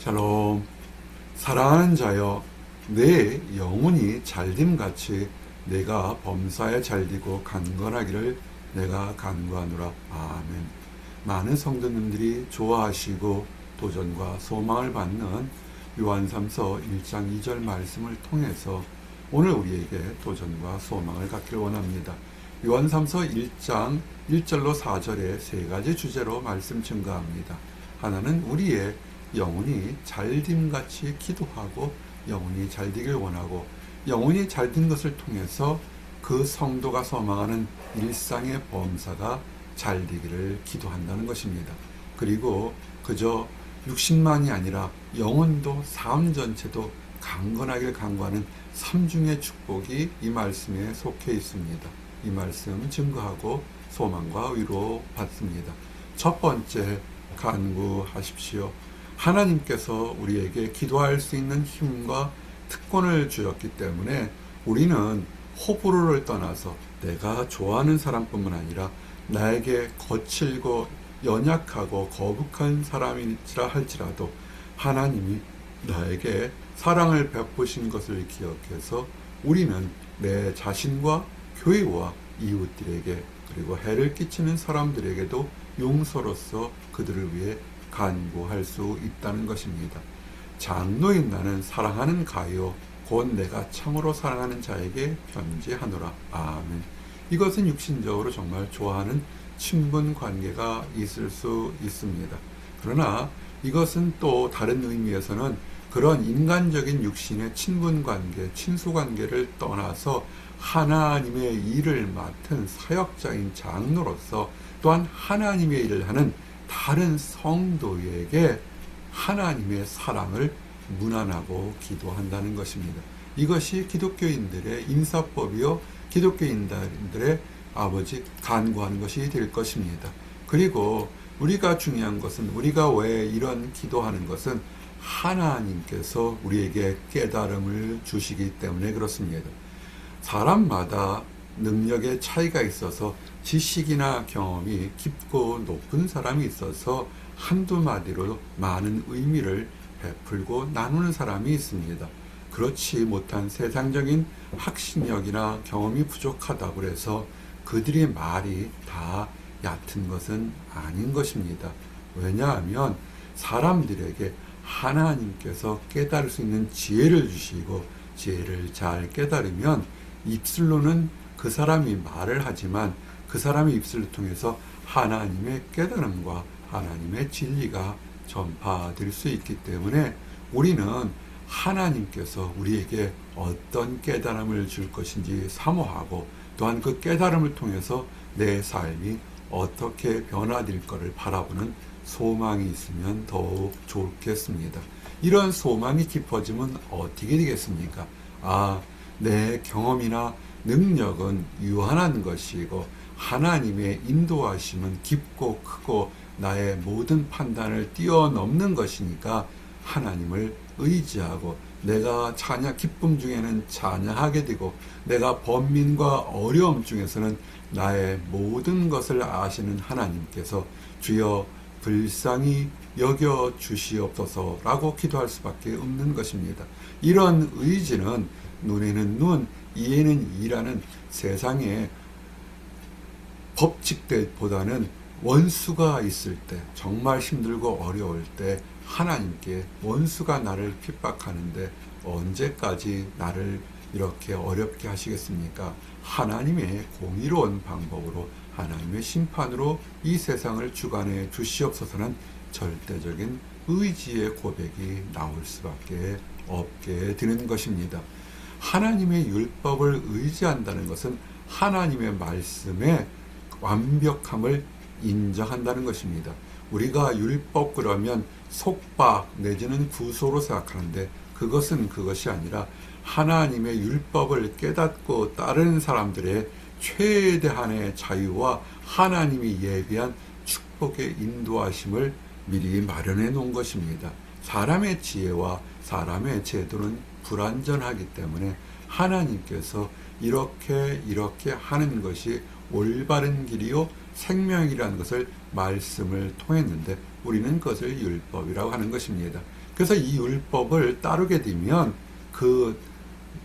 샬롬. 사랑하는 자여, 내 영혼이 잘됨같이 내가 범사에 잘되고 강건하기를 내가 간구하노라. 아멘. 많은 성도님들이 좋아하시고 도전과 소망을 받는 요한3서 1장 2절 말씀을 통해서 오늘 우리에게 도전과 소망을 갖기를 원합니다. 요한3서 1장 1절로 4절에 세 가지 주제로 말씀 증가합니다. 하나는 우리의 영혼이 잘됨같이 기도하고 영혼이 잘되길 원하고, 영혼이 잘된 것을 통해서 그 성도가 소망하는 일상의 범사가 잘되기를 기도한다는 것입니다. 그리고 그저 육신만이 아니라 영혼도 삶 전체도 강건하길 간구하는 삼중의 축복이 이 말씀에 속해 있습니다. 이 말씀 증거하고 소망과 위로 받습니다. 첫 번째, 간구하십시오. 하나님께서 우리에게 기도할 수 있는 힘과 특권을 주셨기 때문에 우리는 호불호를 떠나서 내가 좋아하는 사람뿐만 아니라 나에게 거칠고 연약하고 거북한 사람이라 할지라도 하나님이 나에게 사랑을 베푸신 것을 기억해서 우리는 내 자신과 교회와 이웃들에게, 그리고 해를 끼치는 사람들에게도 용서로서 그들을 위해 간구할 수 있다는 것입니다. 장로인 나는 사랑하는 가요 곧 내가 참으로 사랑하는 자에게 편지하노라. 아멘. 이것은 육신적으로 정말 좋아하는 친분 관계가 있을 수 있습니다. 그러나 이것은 또 다른 의미에서는 그런 인간적인 육신의 친분 관계, 친수 관계를 떠나서 하나님의 일을 맡은 사역자인 장로로서 또한 하나님의 일을 하는 다른 성도에게 하나님의 사랑을 문안하고 기도한다는 것입니다. 이것이 기독교인들의 인사법이요, 기독교인들의 아버지 간구하는 것이 될 것입니다. 그리고 우리가 중요한 것은, 우리가 왜 이런 기도하는 것은 하나님께서 우리에게 깨달음을 주시기 때문에 그렇습니다. 사람마다 능력의 차이가 있어서 지식이나 경험이 깊고 높은 사람이 있어서 한두 마디로 많은 의미를 베풀고 나누는 사람이 있습니다. 그렇지 못한 세상적인 학식력이나 경험이 부족하다고 해서 그들의 말이 다 얕은 것은 아닌 것입니다. 왜냐하면 사람들에게 하나님께서 깨달을 수 있는 지혜를 주시고, 지혜를 잘 깨달으면 입술로는 그 사람이 말을 하지만 그 사람의 입술을 통해서 하나님의 깨달음과 하나님의 진리가 전파될 수 있기 때문에 우리는 하나님께서 우리에게 어떤 깨달음을 줄 것인지 사모하고, 또한 그 깨달음을 통해서 내 삶이 어떻게 변화될 것을 바라보는 소망이 있으면 더욱 좋겠습니다. 이런 소망이 깊어지면 어떻게 되겠습니까? 내 경험이나 능력은 유한한 것이고 하나님의 인도하심은 깊고 크고 나의 모든 판단을 뛰어넘는 것이니까 하나님을 의지하고, 내가 기쁨 중에는 찬양하게 되고, 내가 번민과 어려움 중에서는 나의 모든 것을 아시는 하나님께서 주여 불쌍히 여겨 주시옵소서라고 기도할 수밖에 없는 것입니다. 이런 의지는 눈에는 눈, 이에는 이라는 세상의 법칙보다는 원수가 있을 때, 정말 힘들고 어려울 때 하나님께 원수가 나를 핍박하는데 언제까지 나를 이렇게 어렵게 하시겠습니까? 하나님의 공의로운 방법으로, 하나님의 심판으로 이 세상을 주관해 주시옵소서는 절대적인 의지의 고백이 나올 수밖에 없게 되는 것입니다. 하나님의 율법을 의지한다는 것은 하나님의 말씀의 완벽함을 인정한다는 것입니다. 우리가 율법 그러면 속박 내지는 구소로 생각하는데 그것은 그것이 아니라 하나님의 율법을 깨닫고 따르는 사람들의 최대한의 자유와 하나님이 예비한 축복의 인도하심을 미리 마련해 놓은 것입니다. 사람의 지혜와 사람의 제도는 불완전하기 때문에 하나님께서 이렇게 하는 것이 올바른 길이요 생명이라는 것을 말씀을 통했는데 우리는 그것을 율법이라고 하는 것입니다. 그래서 이 율법을 따르게 되면 그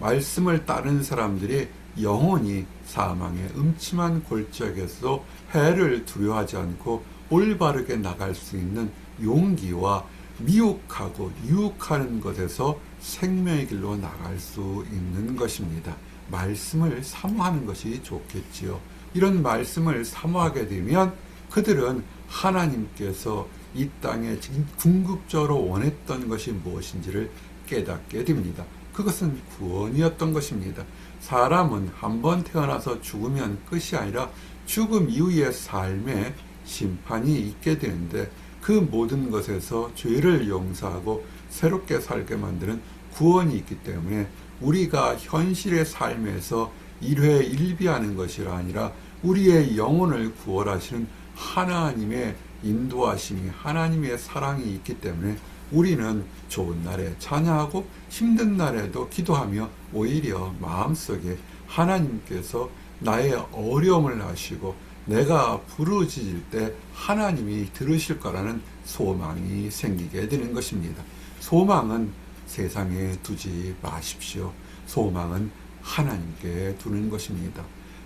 말씀을 따르는 사람들이 영원히 사망의 음침한 골짜기에서 해를 두려워하지 않고 올바르게 나갈 수 있는 용기와 미혹하고 유혹하는 것에서 생명의 길로 나갈 수 있는 것입니다. 말씀을 사모하는 것이 좋겠지요. 이런 말씀을 사모하게 되면 그들은 하나님께서 이 땅에 궁극적으로 원했던 것이 무엇인지를 깨닫게 됩니다. 그것은 구원이었던 것입니다. 사람은 한번 태어나서 죽으면 끝이 아니라 죽음 이후의 삶에 심판이 있게 되는데, 그 모든 것에서 죄를 용서하고 새롭게 살게 만드는 구원이 있기 때문에 우리가 현실의 삶에서 일회일비하는 것이 아니라 우리의 영혼을 구원하시는 하나님의 인도하심이, 하나님의 사랑이 있기 때문에 우리는 좋은 날에 찬양하고 힘든 날에도 기도하며 오히려 마음속에 하나님께서 나의 어려움을 아시고 내가 부르짖을 때 하나님이 들으실 거라는 소망이 생기게 되는 것입니다. 소망은 세상에 두지 마십시오. 소망은 하나님께 두는 것입니다.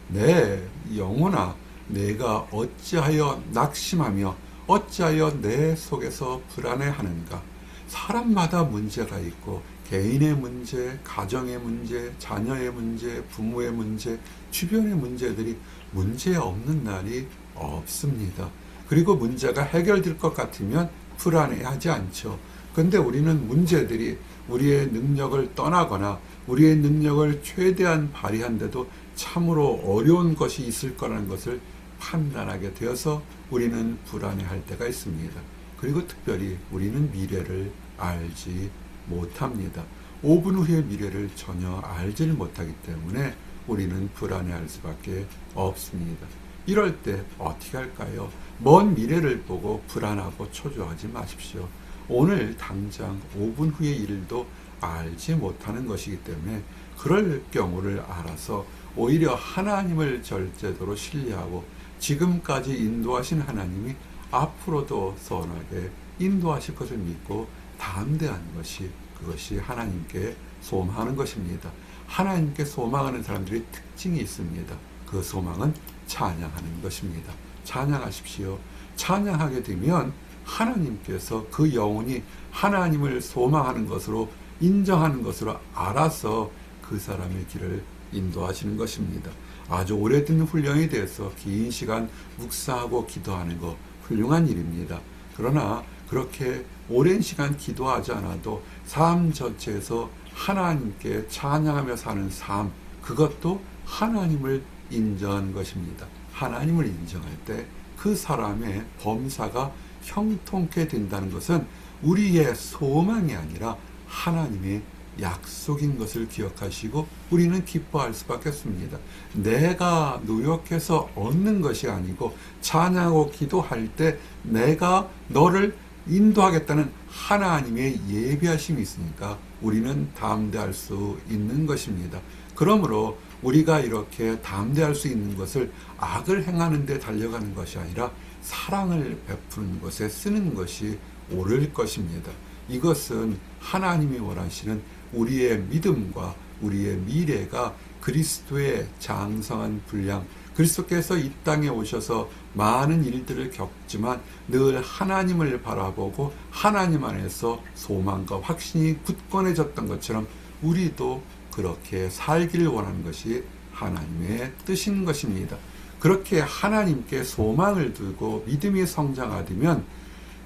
내 영혼아, 내가 어찌하여 낙심하며 어찌하여 내 속에서 불안해하는가? 사람마다 문제가 있고 개인의 문제, 가정의 문제, 자녀의 문제, 부모의 문제, 주변의 문제들이 문제 없는 날이 없습니다. 그리고 문제가 해결될 것 같으면 불안해하지 않죠. 그런데 우리는 문제들이 우리의 능력을 떠나거나 우리의 능력을 최대한 발휘한데도 참으로 어려운 것이 있을 거라는 것을 판단하게 되어서 우리는 불안해할 때가 있습니다. 그리고 특별히 우리는 미래를 알지 못합니다. 5분 후의 미래를 전혀 알지를 못하기 때문에 우리는 불안해할 수밖에 없습니다. 이럴 때 어떻게 할까요? 먼 미래를 보고 불안하고 초조하지 마십시오. 오늘 당장 5분 후의 일도 알지 못하는 것이기 때문에 그럴 경우를 알아서 오히려 하나님을 절제도로 신뢰하고 지금까지 인도하신 하나님이 앞으로도 선하게 인도하실 것을 믿고 담대한 것이, 그것이 하나님께 소망하는 것입니다. 하나님께 소망하는 사람들이 특징이 있습니다. 그 소망은 찬양하는 것입니다. 찬양하십시오. 찬양하게 되면 하나님께서 그 영혼이 하나님을 소망하는 것으로, 인정하는 것으로 알아서 그 사람의 길을 인도하시는 것입니다. 아주 오래된 훈련이 돼서 긴 시간 묵상하고 기도하는 거 훌륭한 일입니다. 그러나 그렇게 오랜 시간 기도하지 않아도 삶 전체에서 하나님께 찬양하며 사는 삶, 그것도 하나님을 인정하는 것입니다. 하나님을 인정할 때 그 사람의 범사가 형통케 된다는 것은 우리의 소망이 아니라 하나님의 약속인 것을 기억하시고 우리는 기뻐할 수밖에 없습니다. 내가 노력해서 얻는 것이 아니고 찬양하고 기도할 때 내가 너를 인도하겠다는 하나님의 예비하심이 있으니까 우리는 담대할 수 있는 것입니다. 그러므로 우리가 이렇게 담대할 수 있는 것을 악을 행하는 데 달려가는 것이 아니라 사랑을 베푸는 것에 쓰는 것이 옳을 것입니다. 이것은 하나님이 원하시는 우리의 믿음과 우리의 미래가 그리스도의 장성한 분량, 그리스도께서 이 땅에 오셔서 많은 일들을 겪지만 늘 하나님을 바라보고 하나님 안에서 소망과 확신이 굳건해졌던 것처럼 우리도 그렇게 살기를 원하는 것이 하나님의 뜻인 것입니다. 그렇게 하나님께 소망을 두고 믿음이 성장하면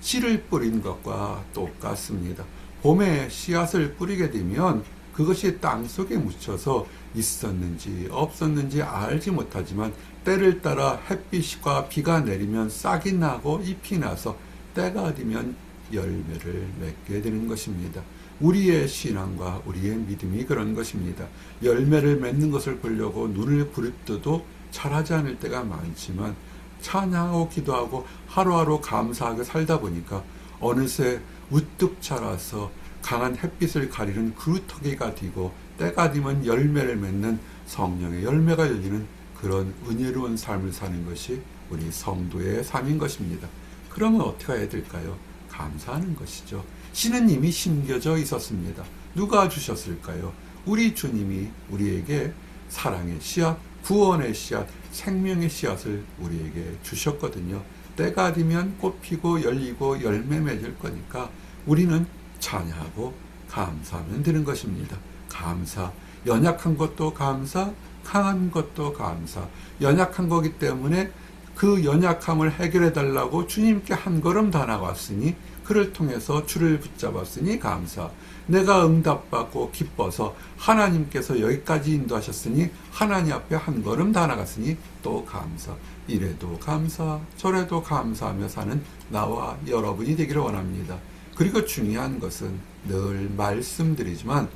씨를 뿌린 것과 똑같습니다. 봄에 씨앗을 뿌리게 되면 그것이 땅속에 묻혀서 있었는지 없었는지 알지 못하지만 때를 따라 햇빛과 비가 내리면 싹이 나고 잎이 나서 때가 되면 열매를 맺게 되는 것입니다. 우리의 신앙과 우리의 믿음이 그런 것입니다. 열매를 맺는 것을 보려고 눈을 부릅뜨도 자라지 않을 때가 많지만 찬양하고 기도하고 하루하루 감사하게 살다 보니까 어느새 우뚝 자라서 강한 햇빛을 가리는 그루터기가 되고 때가 되면 열매를 맺는 성령의 열매가 열리는 그런 은혜로운 삶을 사는 것이 우리 성도의 삶인 것입니다. 그러면 어떻게 해야 될까요? 감사하는 것이죠. 씨는 이미 심겨져 있었습니다. 누가 주셨을까요? 우리 주님이 우리에게 사랑의 씨앗, 구원의 씨앗, 생명의 씨앗을 우리에게 주셨거든요. 때가 되면 꽃 피고 열리고 열매 맺을 거니까 우리는 찬양하고 감사하면 되는 것입니다. 감사. 연약한 것도 감사, 강한 것도 감사. 연약한 거기 때문에 그 연약함을 해결해 달라고 주님께 한 걸음 다 나갔으니 그를 통해서 주를 붙잡았으니 감사. 내가 응답받고 기뻐서 하나님께서 여기까지 인도하셨으니 하나님 앞에 한 걸음 다 나갔으니 또 감사. 이래도 감사, 저래도 감사하며 사는 나와 여러분이 되기를 원합니다. 그리고 중요한 것은 늘 말씀드리지만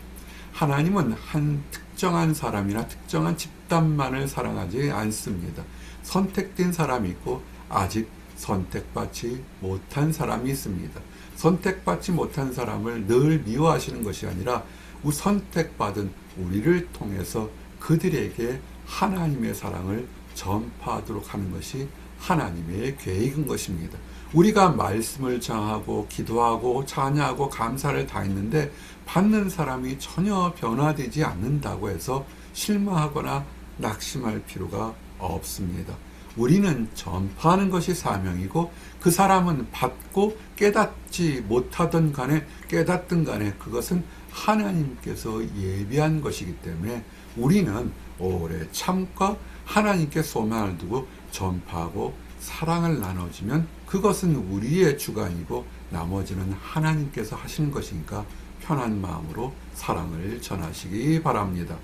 하나님은 한 특정한 사람이나 특정한 집단만을 사랑하지 않습니다. 선택된 사람이 있고 아직 선택받지 못한 사람이 있습니다. 선택받지 못한 사람을 늘 미워하시는 것이 아니라 선택받은 우리를 통해서 그들에게 하나님의 사랑을 전파하도록 하는 것이 하나님의 계획인 것입니다. 우리가 말씀을 전하고 기도하고 찬양하고 감사를 다 했는데 받는 사람이 전혀 변화되지 않는다고 해서 실망하거나 낙심할 필요가 없습니다. 우리는 전파하는 것이 사명이고 그 사람은 받고 깨닫지 못하던 간에 깨닫든 간에 그것은 하나님께서 예비한 것이기 때문에 우리는 오래 참과 하나님께 소망을 두고 전파하고 사랑을 나눠주면 그것은 우리의 주관이고 나머지는 하나님께서 하시는 것이니까 편한 마음으로 사랑을 전하시기 바랍니다.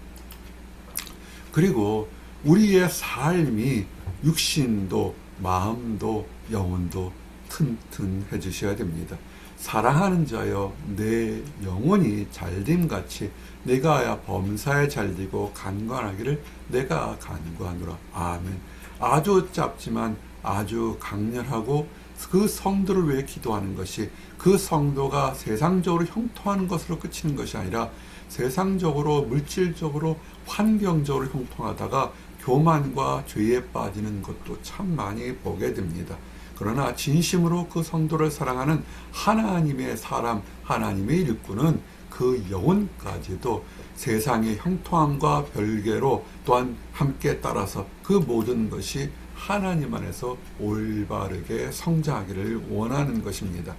그리고 우리의 삶이 육신도 마음도 영혼도 튼튼해 주셔야 됩니다. 사랑하는 자여 내 영혼이 잘됨같이 내가 범사에 잘되고 간구하기를 내가 간구하노라. 아멘. 아주 짧지만 아주 강렬하고 그 성도를 위해 기도하는 것이 그 성도가 세상적으로 형통하는 것으로 그치는 것이 아니라 세상적으로 물질적으로 환경적으로 형통하다가 교만과 죄에 빠지는 것도 참 많이 보게 됩니다. 그러나 진심으로 그 성도를 사랑하는 하나님의 사람, 하나님의 일꾼은 그 영혼까지도 세상의 형통함과 별개로 또한 함께 따라서 그 모든 것이 하나님 안에서 올바르게 성장하기를 원하는 것입니다.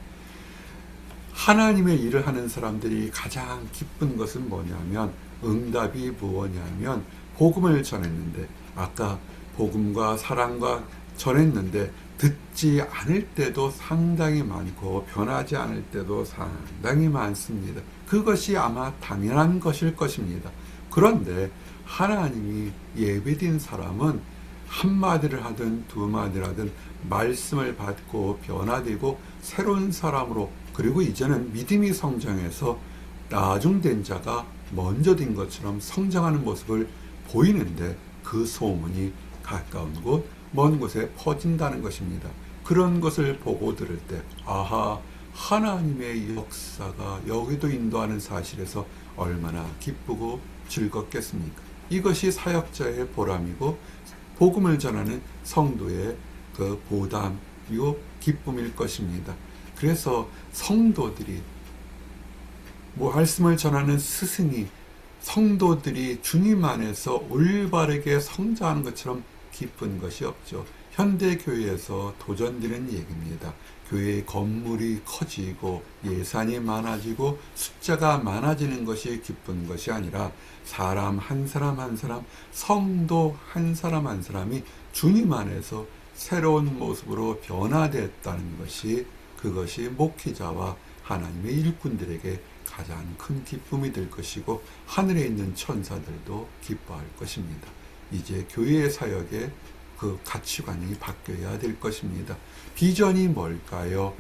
하나님의 일을 하는 사람들이 가장 기쁜 것은 뭐냐면 응답이 무엇이냐면 복음을 전했는데 아까 복음과 사랑과 전했는데 듣지 않을 때도 상당히 많고 변하지 않을 때도 상당히 많습니다. 그것이 아마 당연한 것일 것입니다. 그런데 하나님이 예배된 사람은 한마디를 하든 두마디를 하든 말씀을 받고 변화되고 새로운 사람으로 그리고 이제는 믿음이 성장해서 나중된 자가 먼저 된 것처럼 성장하는 모습을 보이는데 그 소문이 가까운 곳, 먼 곳에 퍼진다는 것입니다. 그런 것을 보고 들을 때 아하, 하나님의 역사가 여기도 인도하는 사실에서 얼마나 기쁘고 즐겁겠습니까? 이것이 사역자의 보람이고 복음을 전하는 성도의 그 보담이고 기쁨일 것입니다. 그래서 성도들이 말씀을 전하는 스승이 성도들이 주님 안에서 올바르게 성장하는 것처럼 기쁜 것이 없죠. 현대교회에서 도전되는 얘기입니다. 교회의 건물이 커지고 예산이 많아지고 숫자가 많아지는 것이 기쁜 것이 아니라 사람 한 사람 한 사람, 성도 한 사람 한 사람이 주님 안에서 새로운 모습으로 변화됐다는 것이 그것이 목회자와 하나님의 일꾼들에게 가장 큰 기쁨이 될 것이고 하늘에 있는 천사들도 기뻐할 것입니다. 이제 교회의 사역에 그 가치관이 바뀌어야 될 것입니다. 비전이 뭘까요?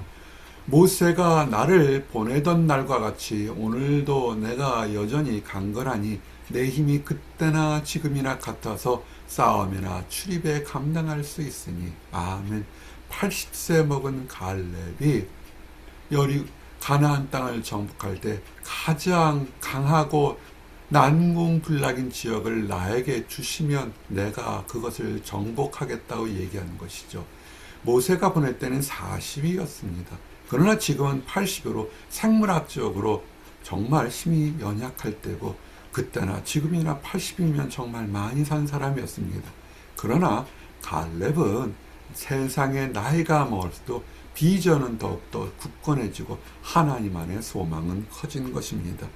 모세가 나를 보내던 날과 같이 오늘도 내가 여전히 강건하니 내 힘이 그때나 지금이나 같아서 싸움이나 출입에 감당할 수 있으니 아멘. 80세 먹은 갈렙이 가나안 땅을 정복할 때 가장 강하고 난공불락인 지역을 나에게 주시면 내가 그것을 정복하겠다고 얘기하는 것이죠. 모세가 보낼 때는 40이었습니다. 그러나 지금은 80으로 생물학적으로 정말 힘이 연약할 때고, 그때나 지금이나 80이면 정말 많이 산 사람이었습니다. 그러나 갈렙은 세상에 나이가 먹을수록 비전은 더욱더 굳건해지고 하나님 안의 소망은 커진 것입니다.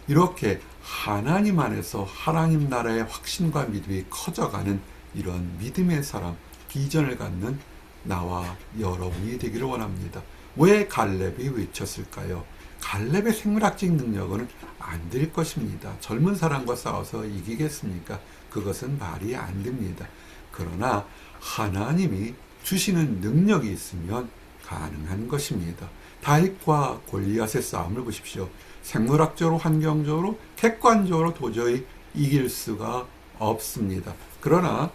이렇게 하나님 안에서 하나님 나라의 확신과 믿음이 커져가는 이런 믿음의 사람, 비전을 갖는 나와 여러분이 되기를 원합니다. 왜 갈렙이 외쳤을까요? 갈렙의 생물학적 능력은 안 될 것입니다. 젊은 사람과 싸워서 이기겠습니까? 그것은 말이 안 됩니다. 그러나 하나님이 주시는 능력이 있으면 가능한 것입니다. 다윗과 골리앗의 싸움을 보십시오. 생물학적으로, 환경적으로, 객관적으로 도저히 이길 수가 없습니다. 그러나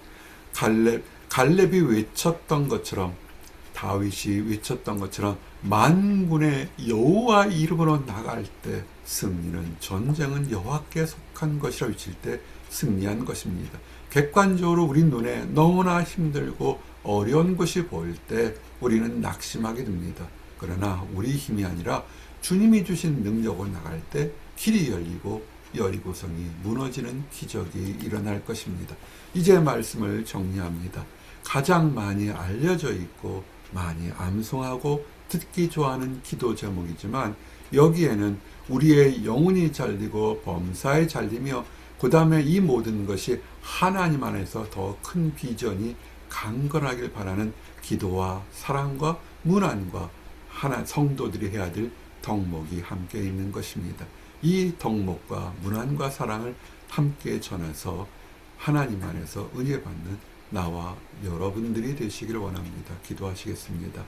갈렙이 외쳤던 것처럼, 다윗이 외쳤던 것처럼 만군의 여호와 이름으로 나갈 때 승리는, 전쟁은 여호와께 속한 것이라 외칠 때 승리한 것입니다. 객관적으로 우리 눈에 너무나 힘들고 어려운 것이 보일 때 우리는 낙심하게 됩니다. 그러나 우리 힘이 아니라 주님이 주신 능력으로 나갈 때 길이 열리고 여리고성이 무너지는 기적이 일어날 것입니다. 이제 말씀을 정리합니다. 가장 많이 알려져 있고 많이 암송하고 듣기 좋아하는 기도 제목이지만, 여기에는 우리의 영혼이 잘되고 범사에 잘되며 그 다음에 이 모든 것이 하나님 안에서 더 큰 비전이 강건하길 바라는 기도와 사랑과 문안과 성도들이 해야 될 덕목이 함께 있는 것입니다. 이 덕목과 문안과 사랑을 함께 전해서 하나님 안에서 은혜 받는 나와 여러분들이 되시기를 원합니다. 기도하시겠습니다.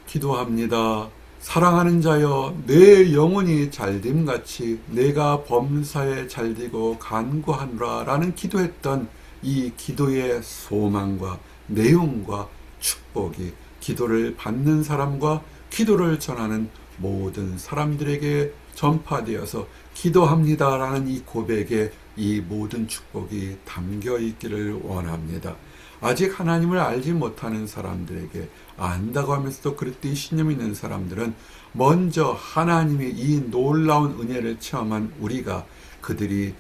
기도합니다. 사랑하는 자여, 내 영혼이 잘됨같이 내가 범사에 잘되고 간구하노라 라는 기도했던 이 기도의 소망과 내용과 축복이 기도를 받는 사람과 기도를 전하는 모든 사람들에게 전파되어서 기도합니다 라는 이 고백에 이 모든 축복이 담겨 있기를 원합니다. 아직 하나님을 알지 못하는 사람들에게, 안다고 하면서도 그릇된 신념이 있는 사람들은 먼저 하나님의 이 놀라운 은혜를 체험한 우리가 그들이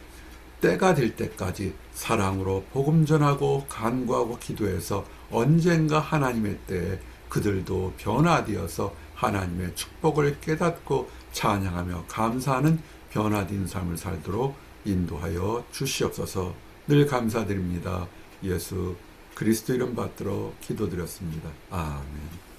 때가 될 때까지 사랑으로 복음 전하고 간구하고 기도해서 언젠가 하나님의 때에 그들도 변화되어서 하나님의 축복을 깨닫고 찬양하며 감사하는 변화된 삶을 살도록 인도하여 주시옵소서. 늘 감사드립니다. 예수 그리스도 이름 받들어 기도드렸습니다. 아멘.